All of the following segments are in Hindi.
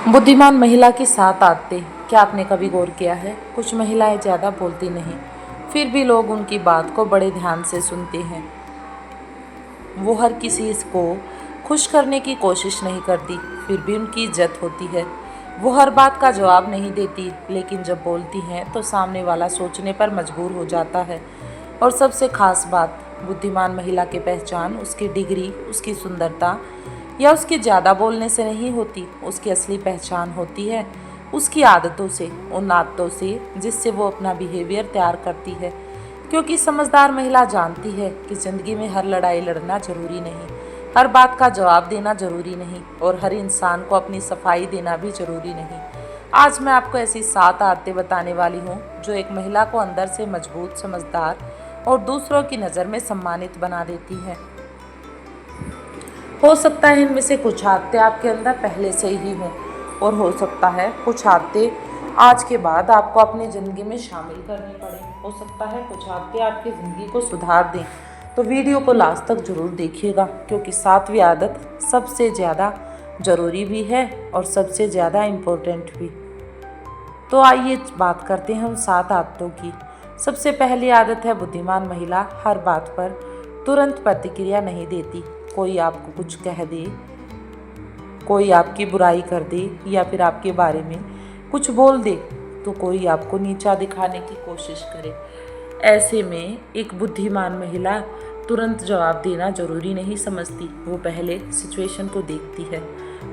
बुद्धिमान महिला की 7 आदतें। क्या आपने कभी गौर किया है? कुछ महिलाएं ज़्यादा बोलती नहीं, फिर भी लोग उनकी बात को बड़े ध्यान से सुनते हैं। वो हर किसी को खुश करने की कोशिश नहीं करती, फिर भी उनकी इज्जत होती है। वो हर बात का जवाब नहीं देती, लेकिन जब बोलती हैं तो सामने वाला सोचने पर मजबूर हो जाता है। और सबसे खास बात, बुद्धिमान महिला की पहचान उसकी डिग्री, उसकी सुंदरता या उसके ज़्यादा बोलने से नहीं होती। उसकी असली पहचान होती है उसकी आदतों से, उन आदतों से जिससे वो अपना बिहेवियर तैयार करती है। क्योंकि समझदार महिला जानती है कि ज़िंदगी में हर लड़ाई लड़ना ज़रूरी नहीं, हर बात का जवाब देना ज़रूरी नहीं और हर इंसान को अपनी सफाई देना भी ज़रूरी नहीं। आज मैं आपको ऐसी 7 आदतें बताने वाली हूँ जो एक महिला को अंदर से मजबूत, समझदार और दूसरों की नज़र में सम्मानित बना देती हैं। हो सकता है इनमें से कुछ आदतें आपके अंदर पहले से ही हों और हो सकता है कुछ आदतें आज के बाद आपको अपनी ज़िंदगी में शामिल करनी पड़े। हो सकता है कुछ आदतें आपकी ज़िंदगी को सुधार दें। तो वीडियो को लास्ट तक ज़रूर देखिएगा, क्योंकि 7वीं आदत सबसे ज़्यादा ज़रूरी भी है और सबसे ज़्यादा इम्पोर्टेंट भी। तो आइए बात करते हैं उन 7 आदतों की। सबसे पहली आदत है, बुद्धिमान महिला हर बात पर तुरंत प्रतिक्रिया नहीं देती। कोई आपको कुछ कह दे, कोई आपकी बुराई कर दे या फिर आपके बारे में कुछ बोल दे, तो कोई आपको नीचा दिखाने की कोशिश करे। ऐसे में एक बुद्धिमान महिला तुरंत जवाब देना जरूरी नहीं समझती। वो पहले सिचुएशन को देखती है।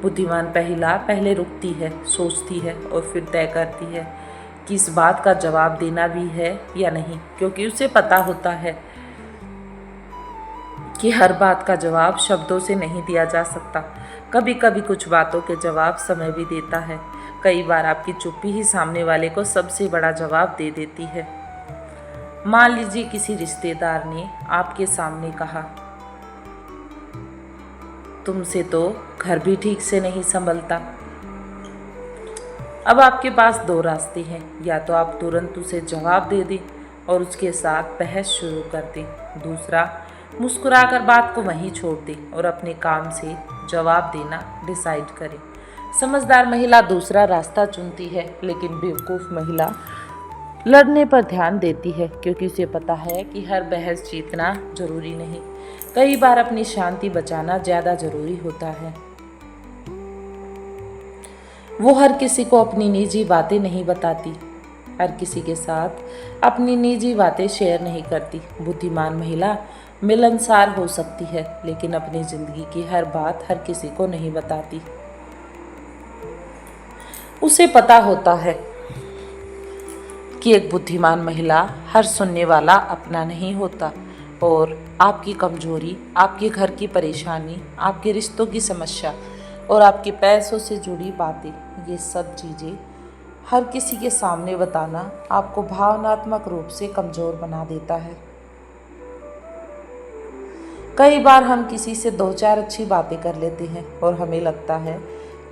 बुद्धिमान महिला पहले रुकती है, सोचती है और फिर तय करती है कि इस बात का जवाब देना भी है या नहीं, क्योंकि उसे पता होता है कि हर बात का जवाब शब्दों से नहीं दिया जा सकता। कभी कभी कुछ बातों के जवाब समय भी देता है। कई बार आपकी चुप्पी ही सामने वाले को सबसे बड़ा जवाब दे देती है। मान लीजिए किसी रिश्तेदार ने आपके सामने कहा, तुमसे तो घर भी ठीक से नहीं संभलता। अब आपके पास 2 रास्ते हैं, या तो आप तुरंत उसे जवाब दे दें और उसके साथ बहस शुरू कर दें। दूसरा, मुस्कुराकर बात को वहीं छोड़ दें और अपने काम से जवाब देना डिसाइड करें। समझदार महिला दूसरा रास्ता चुनती है, लेकिन बेवकूफ़ महिला लड़ने पर ध्यान देती है, क्योंकि उसे पता है कि हर बहस जीतना जरूरी नहीं। कई बार अपनी शांति बचाना ज़्यादा ज़रूरी होता है। वो हर किसी को अपनी निजी बातें नहीं बताती, हर किसी के साथ अपनी निजी बातें शेयर नहीं करती। बुद्धिमान महिला मिलनसार हो सकती है, लेकिन अपनी ज़िंदगी की हर बात हर किसी को नहीं बताती। उसे पता होता है कि एक बुद्धिमान महिला हर सुनने वाला अपना नहीं होता और आपकी कमजोरी, आपके घर की परेशानी, आपके रिश्तों की समस्या और आपके पैसों से जुड़ी बातें, ये सब चीज़ें हर किसी के सामने बताना आपको भावनात्मक रूप से कमज़ोर बना देता है। कई बार हम किसी से 2-4 अच्छी बातें कर लेते हैं और हमें लगता है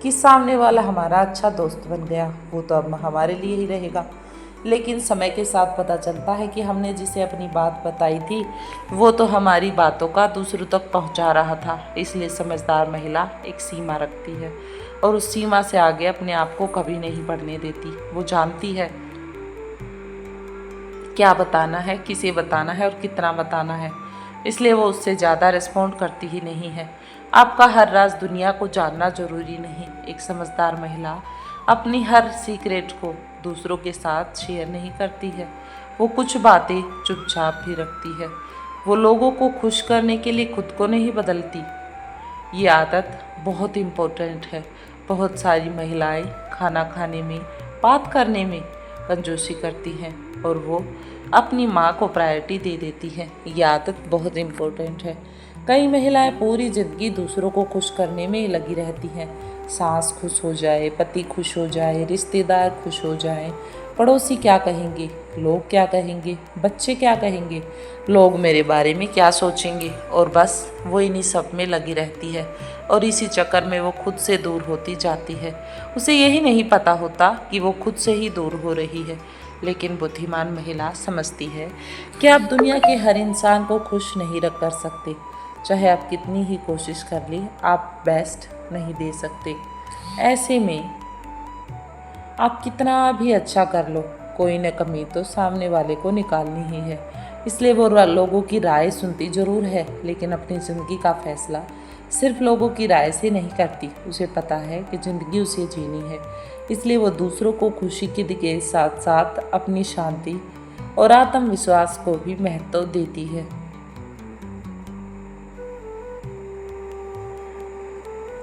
कि सामने वाला हमारा अच्छा दोस्त बन गया, वो तो अब हमारे लिए ही रहेगा। लेकिन समय के साथ पता चलता है कि हमने जिसे अपनी बात बताई थी वो तो हमारी बातों का दूसरों तक पहुंचा रहा था। इसलिए समझदार महिला एक सीमा रखती है और उस सीमा से आगे अपने आप को कभी नहीं बढ़ने देती। वो जानती है क्या बताना है, किसे बताना है और कितना बताना है, इसलिए वो उससे ज़्यादा रिस्पॉन्ड करती ही नहीं है। आपका हर राज दुनिया को जानना जरूरी नहीं। एक समझदार महिला अपनी हर सीक्रेट को दूसरों के साथ शेयर नहीं करती है। वो कुछ बातें चुपचाप भी रखती है। वो लोगों को खुश करने के लिए खुद को नहीं बदलती। ये आदत बहुत इम्पोर्टेंट है। बहुत सारी महिलाएं खाना खाने में, बात करने में कंजूसी करती हैं और वो अपनी माँ को प्रायोरिटी दे देती है। ये आदत बहुत इम्पोर्टेंट है। कई महिलाएं पूरी ज़िंदगी दूसरों को खुश करने में लगी रहती हैं। सास खुश हो जाए, पति खुश हो जाए, रिश्तेदार खुश हो जाए, पड़ोसी क्या कहेंगे, लोग क्या कहेंगे, बच्चे क्या कहेंगे, लोग मेरे बारे में क्या सोचेंगे, और बस वो इन्हीं सब में लगी रहती है और इसी चक्कर में वो खुद से दूर होती जाती है। उसे यही नहीं पता होता कि वो खुद से ही दूर हो रही है। लेकिन बुद्धिमान महिला समझती है कि आप दुनिया के हर इंसान को खुश नहीं रख कर सकते। चाहे आप कितनी ही कोशिश कर लें, आप बेस्ट नहीं दे सकते। ऐसे में आप कितना भी अच्छा कर लो, कोई न कमी तो सामने वाले को निकालनी ही है। इसलिए वो लोगों की राय सुनती ज़रूर है, लेकिन अपनी ज़िंदगी का फैसला सिर्फ लोगों की राय से नहीं करती। उसे पता है कि ज़िंदगी उसे जीनी है, इसलिए वो दूसरों को खुशी के साथ साथ अपनी शांति और आत्मविश्वास को भी महत्व देती है।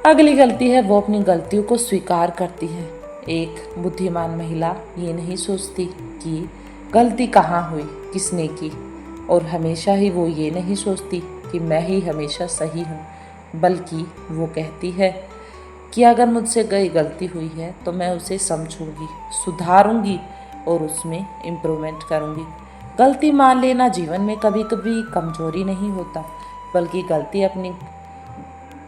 अगली गलती है, वो अपनी गलतियों को स्वीकार करती है। एक बुद्धिमान महिला ये नहीं सोचती कि गलती कहाँ हुई, किसने की, और हमेशा ही वो ये नहीं सोचती कि मैं ही हमेशा सही हूँ, बल्कि वो कहती है कि अगर मुझसे कोई गलती हुई है तो मैं उसे समझूंगी, सुधारूंगी और उसमें इम्प्रूवमेंट करूंगी। गलती मान लेना जीवन में कभी कभी कमजोरी नहीं होता, बल्कि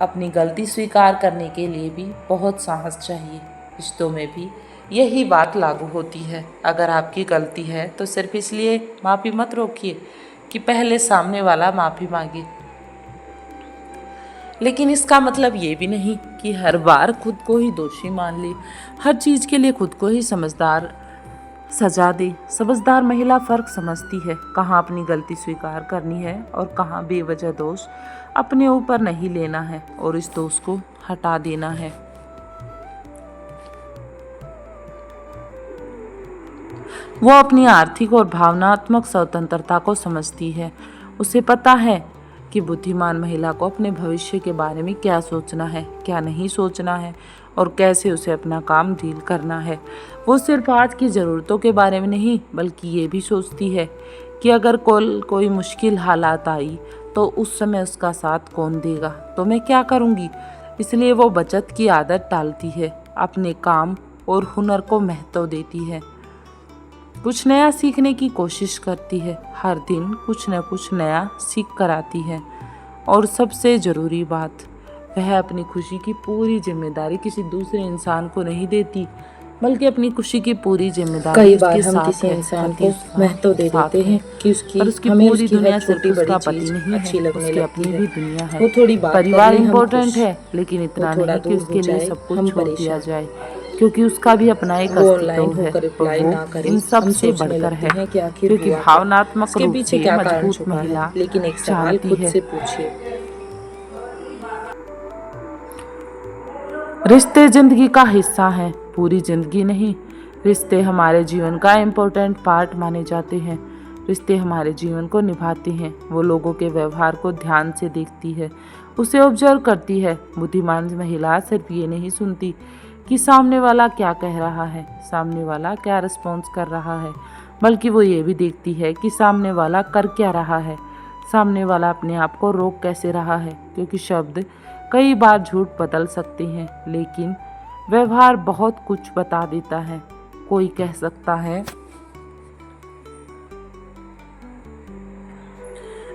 अपनी गलती स्वीकार करने के लिए भी बहुत साहस चाहिए। रिश्तों में भी यही बात लागू होती है। अगर आपकी गलती है तो सिर्फ इसलिए माफ़ी मत रोकिए कि पहले सामने वाला माफ़ी मांगे, लेकिन इसका मतलब ये भी नहीं कि हर बार खुद को ही दोषी मान ले, हर चीज़ के लिए खुद को ही समझदार सजा दे। समझदार महिला फ़र्क समझती है, कहाँ अपनी गलती स्वीकार करनी है और कहाँ बेवजह दोष अपने ऊपर नहीं लेना है और इस दोष को हटा देना है। वो अपनी आर्थिक और भावनात्मक स्वतंत्रता को समझती है। उसे पता है कि बुद्धिमान महिला को अपने भविष्य के बारे में क्या सोचना है, क्या नहीं सोचना है और कैसे उसे अपना काम डील करना है। वो सिर्फ आज की ज़रूरतों के बारे में नहीं, बल्कि ये भी सोचती है कि अगर कोई मुश्किल हालात आई तो उस समय उसका साथ कौन देगा, तो मैं क्या करूँगी। इसलिए वो बचत की आदत डालती है, अपने काम और हुनर को महत्व देती है, कुछ नया सीखने की कोशिश करती है, हर दिन कुछ न कुछ नया सीख कर आती है। और सबसे ज़रूरी बात, वह अपनी खुशी की पूरी जिम्मेदारी किसी दूसरे इंसान को नहीं देती, बल्कि अपनी खुशी की पूरी जिम्मेदारी कई बार हम किसी इंसान को महत्व दे देते हैं कि उसकी पूरी दुनिया सिर्फ उसका पति नहीं है, उसकी अपनी भी दुनिया है। वो थोड़ी बात परिवार इम्पोर्टेंट है, लेकिन इतना नहीं कि उसके लिए सब कुछ छोड़ दिया जाए, क्योंकि उसका भी अपना एक अस्तित्व है और वो इन सब से बढ़कर है, क्योंकि भावनात्मक रूप से मजबूत महिला लेकिन एक सवाल खुद से पूछिए, रिश्ते जिंदगी का हिस्सा हैं, पूरी जिंदगी नहीं। रिश्ते हमारे जीवन का इम्पोर्टेंट पार्ट माने जाते हैं। रिश्ते हमारे जीवन को निभाते हैं। वो लोगों के व्यवहार को ध्यान से देखती है, उसे ऑब्जर्व करती है। बुद्धिमान महिला सिर्फ ये नहीं सुनती कि सामने वाला क्या कह रहा है, सामने वाला क्या रिस्पॉन्स कर रहा है, बल्कि वो ये भी देखती है कि सामने वाला कर क्या रहा है, सामने वाला अपने आप को रोक कैसे रहा है। क्योंकि शब्द कई बार झूठ बदल सकते हैं, लेकिन व्यवहार बहुत कुछ बता देता है। कोई कह सकता है,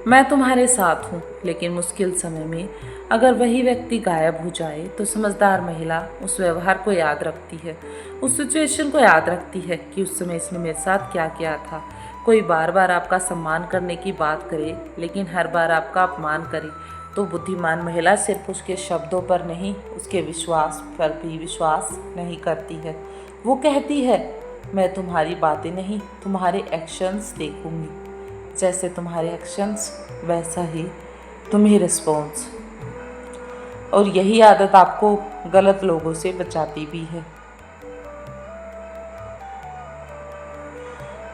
मैं तुम्हारे साथ हूँ, लेकिन मुश्किल समय में अगर वही व्यक्ति गायब हो जाए तो समझदार महिला उस व्यवहार को याद रखती है, उस सिचुएशन को याद रखती है कि उस समय इसने मेरे साथ क्या किया था। कोई बार बार आपका सम्मान करने की बात करे, लेकिन हर बार आपका अपमान करे, तो बुद्धिमान महिला सिर्फ उसके शब्दों पर नहीं, उसके विश्वास पर भी विश्वास नहीं करती है। वो कहती है, मैं तुम्हारी बातें नहीं, तुम्हारे एक्शंस देखूंगी, जैसे तुम्हारे एक्शंस वैसा ही तुम्हें रिस्पॉन्स। और यही आदत आपको गलत लोगों से बचाती भी है।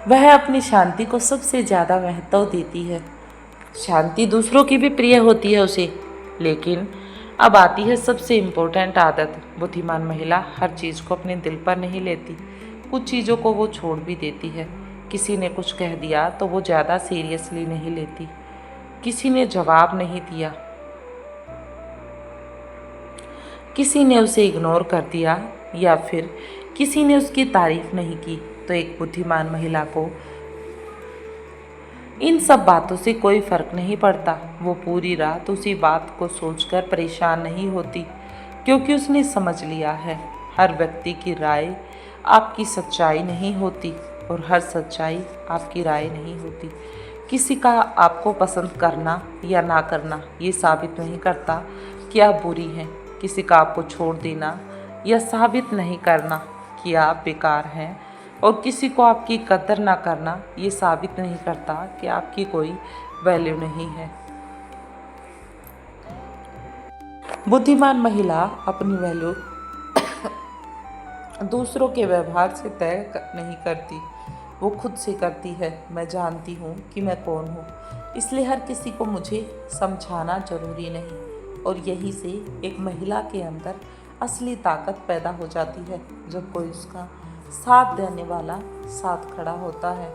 वह अपनी शांति को सबसे ज़्यादा महत्व देती है। शांति दूसरों की भी प्रिय होती है उसे, लेकिन अब आती है सबसे इम्पोर्टेंट आदत। बुद्धिमान महिला हर चीज़ को अपने दिल पर नहीं लेती, कुछ चीज़ों को वो छोड़ भी देती है। किसी ने कुछ कह दिया तो वो ज़्यादा सीरियसली नहीं लेती, किसी ने जवाब नहीं दिया, किसी ने उसे इग्नोर कर दिया, या फिर किसी ने उसकी तारीफ नहीं की, तो एक बुद्धिमान महिला को इन सब बातों से कोई फर्क नहीं पड़ता। वो पूरी रात उसी बात को सोचकर परेशान नहीं होती, क्योंकि उसने समझ लिया है हर व्यक्ति की राय आपकी सच्चाई नहीं होती और हर सच्चाई आपकी राय नहीं होती। किसी का आपको पसंद करना या ना करना ये साबित नहीं करता कि आप बुरी हैं। किसी का आपको छोड़ देना यह साबित नहीं करना कि आप बेकार हैं, और किसी को आपकी कदर ना करना ये साबित नहीं करता कि आपकी कोई वैल्यू नहीं है। बुद्धिमान महिला अपनी वैल्यू दूसरों के व्यवहार से तय नहीं करती, वो खुद से करती है। मैं जानती हूँ कि मैं कौन हूँ, इसलिए हर किसी को मुझे समझाना जरूरी नहीं। और यहीं से एक महिला के अंदर असली ताकत पैदा हो जाती है, जब कोई उसका साथ देने वाला साथ खड़ा होता है।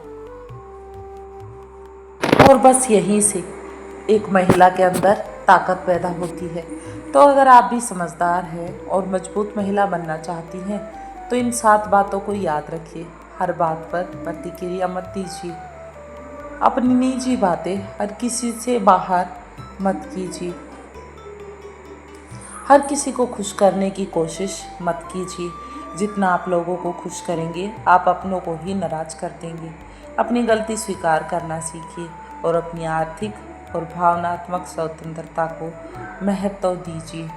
और बस यहीं से एक महिला के अंदर ताकत पैदा होती है। तो अगर आप भी समझदार हैं और मजबूत महिला बनना चाहती हैं तो इन 7 बातों को याद रखिए। हर बात पर प्रतिक्रिया मत दीजिए, अपनी निजी बातें हर किसी से बाहर मत कीजिए, हर किसी को खुश करने की कोशिश मत कीजिए। जितना आप लोगों को खुश करेंगे आप अपनों को ही नाराज कर देंगे। अपनी गलती स्वीकार करना सीखिए और अपनी आर्थिक और भावनात्मक स्वतंत्रता को महत्व दीजिए।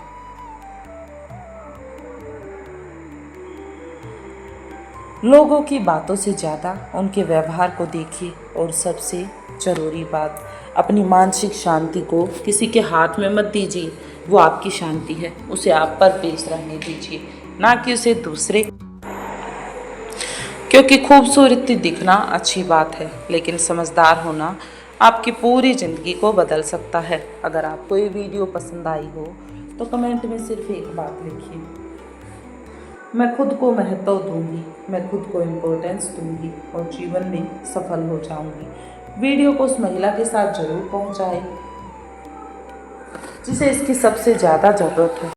लोगों की बातों से ज़्यादा उनके व्यवहार को देखिए, और सबसे ज़रूरी बात, अपनी मानसिक शांति को किसी के हाथ में मत दीजिए। वो आपकी शांति है, उसे आप पर पेश रहने दीजिए, ना कि उसे दूसरे। क्योंकि खूबसूरती दिखना अच्छी बात है, लेकिन समझदार होना आपकी पूरी ज़िंदगी को बदल सकता है। अगर आपको ये वीडियो पसंद आई हो तो कमेंट में सिर्फ एक बात लिखिए, मैं खुद को महत्व दूंगी, मैं खुद को इम्पोर्टेंस दूंगी और जीवन में सफल हो जाऊंगी। वीडियो को उस महिला के साथ जरूर पहुंचाएं जिसे इसकी सबसे ज़्यादा ज़रूरत हो।